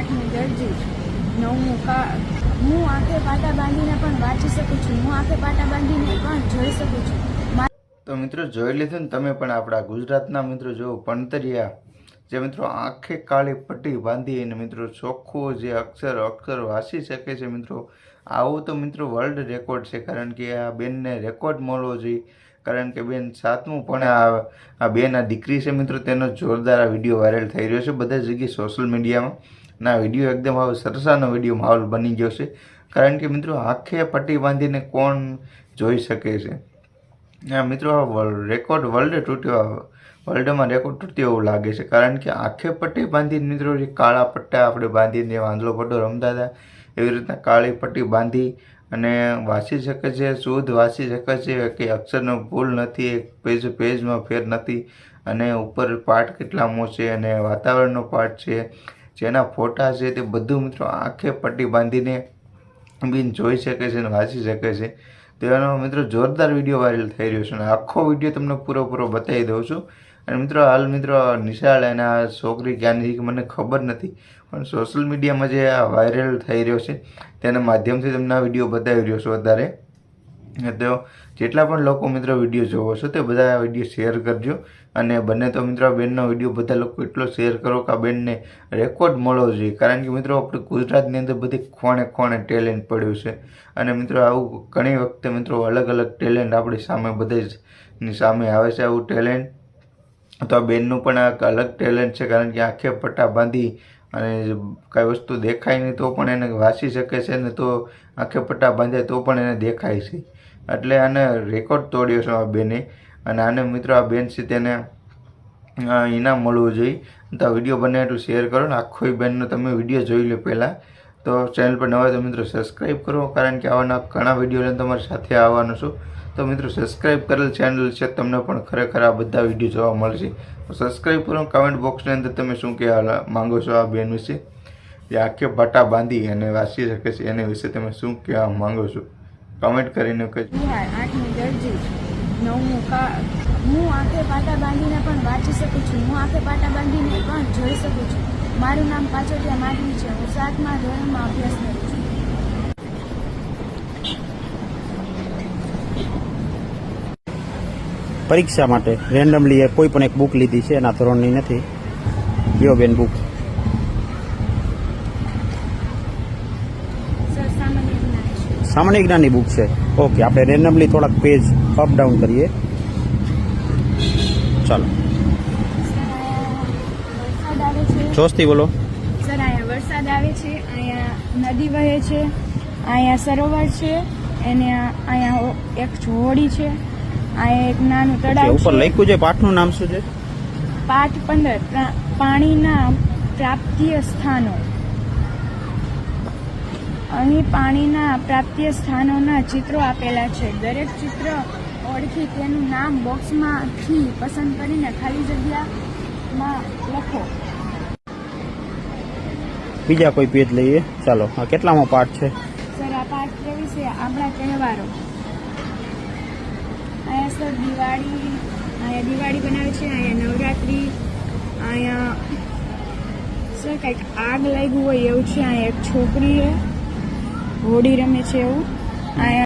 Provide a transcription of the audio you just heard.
8મી દરજી 9મું કા હું આંખે પાટા બાંધીને પણ વાંચી શકું છું, હું આંખે પાટા બાંધીને પણ જોઈ શકું છું। તો મિત્રો જોઈ લીધું ને તમે પણ આપણા ગુજરાતના મિત્રો જો ભણતરિયા જે મિત્રો આંખે કાળી પટ્ટી બાંધી અને મિત્રો ચોખ્ખું જે અક્ષર વાંચી શકે છે મિત્રો, આવું તો મિત્રો વર્લ્ડ રેકોર્ડ છે। કારણ કે આ બેનને રેકોર્ડ મળવો જોઈએ, કારણ કે બેન 7મું પણ આ બેન આ દીકરી છે મિત્રો, તેનો જોરદાર આ વિડીયો વાયરલ થઈ રહ્યો છે બધા જગ્યાએ સોશિયલ મીડિયામાં। ના વિડીયો એકદમ આવો સરસાનો વિડીયો માહોલ બની ગયો છે, કારણ કે મિત્રો આંખે પટ્ટી બાંધીને કોણ જોઈ શકે છે। મિત્રો આ રેકોર્ડ વર્લ્ડમાં રેકોર્ડ તૂટ્યો એવું લાગે છે, કારણ કે આંખે પટ્ટી બાંધીને મિત્રો જે કાળા પટ્ટા આપણે બાંધીને વાંદલો પટ્ટો રમતા હતા એવી રીતના કાળી પટ્ટી બાંધી અને વાંચી શકે છે, શુદ્ધ વાંચી શકે છે કે અક્ષરનો ભૂલ નથી, એક પેજમાં ફેર નથી, અને ઉપર પાઠ કેટલા છે અને વાતાવરણનો પાઠ છે, જેના ફોટા છે તે બધું મિત્રો આંખે પટ્ટી બાંધીને બી જોઈ શકે છે અને વાંચી શકે છે। તેનો મિત્રો જોરદાર વિડીયો વાયરલ થઈ રહ્યો છે અને આખો વિડીયો તમને પૂરો બતાવી દઉં છું। અને મિત્રો હાલ મિત્રો નિશાળ અને આ છોકરી ક્યાંની મને ખબર નથી, પણ સોશિયલ મીડિયામાં જે આ વાયરલ થઈ રહ્યો છે તેના માધ્યમથી તમને આ વિડીયો બતાવી રહ્યો છું અત્યારે। તો જેટલા પણ લોકો મિત્રો વિડીયો જોવો છો તે બધા આ વિડીયો શેર કરજો, અને બને તો મિત્રો આ બેનનો વિડીયો બધા લોકો એટલો શેર કરો કે આ બેનને રેકોર્ડ મળવો જોઈએ, કારણ કે મિત્રો આપણે ગુજરાતની અંદર બધી ખૂણે ટેલેન્ટ પડ્યું છે, અને મિત્રો આવું ઘણી વખતે મિત્રો અલગ ટેલેન્ટ આપણી સામે બધાની સામે આવે છે આવું ટેલેન્ટ। તો આ બેનનું પણ આ અલગ ટેલેન્ટ છે, કારણ કે આંખે પટ્ટા બાંધી અને કાંઈ વસ્તુ દેખાય નહીં તો પણ એને વાંચી શકે છે ને, તો આંખે પટ્ટા બાંધે તો પણ એને દેખાય છે, એટલે આને રેકોર્ડ તોડ્યો છે આ બેને। અને આને મિત્રો આ બેન છે તેને ઇનામ મળવું જોઈએ। તો આ વિડીયો બને એટલું શેર કરો ને આખો બેનનો તમે વિડીયો જોઈ લો પહેલાં, તો ચેનલ પર નવા તો મિત્રો સબસ્ક્રાઈબ કરો, કારણ કે આવાના ઘણા વિડીયો લઈને તમારી સાથે આવવાનો છું। તો મિત્રો સબસ્ક્રાઈબ કરેલ ચેનલ છે તમને પણ ખરેખર આ બધા વિડીયો જોવા મળશે, તો સબસ્ક્રાઈબ કરો। કમેન્ટ બોક્સની અંદર તમે શું કહેવા માંગો છો આ બેન વિશે, જે આંખે પાટા બાંધી અને વાંચી શકે છે એને વિશે તમે શું કહેવા માંગો છો, કમેન્ટ કરીને કહેજો। 8મી દરજી 9મું કા હું આંખે પાટા બાંધીને પણ વાંચી શકું છું, હું આંખે પાટા બાંધીને પણ જોઈ શકું છું। મારું નામ પાછોટિયા માધવી છે, હું 7મા ધોરણમાં અભ્યાસ કરું છું। પરીક્ષા માટે રેન્ડમલી કોઈ પણ એક બુક લીધી છે, એના ધોરણની નથી, કયો બેન બુક? સામાન્ય જ્ઞાનની બુક છે। ઓકે, આપણે રેન્ડમલી થોડાક પેજ અપ ડાઉન કરીએ, ચાલો જોશથી બોલો। સર અહીંયા વરસાદ આવે છે, અહીંયા નદી વહે છે, અહીંયા સરોવર છે, અને અહીંયા એક હોડી છે, અહીંયા એક નાનું તળાવ ઉપર લખ્યું છે, પાઠનું નામ શું છે? પાઠ 15 પાણીના પ્રાપ્તિય સ્થાનો। અહીં પાણીના પ્રાપ્તિય સ્થાનોના ચિત્રો આપેલા છે, દરેક ચિત્ર ઓળખી તેનું નામ બોક્સમાંથી પસંદ કરીને ખાલી જગ્યામાં લખો। બીજા કોઈ પેજ લઈએ, ચાલો। આ કેટલામો પાઠ છે? સર આ પાઠ 23 છે, આપણા તહેવારો। અહીંયા સર દિવાળી બનાવે છે, અહીંયા નવરાત્રી, અહીંયા સર કંઈક આગ લાગ્યું હોય એવું છે, અહીંયા એક છોકરીએ હોડી રમે છે એવું, અહીંયા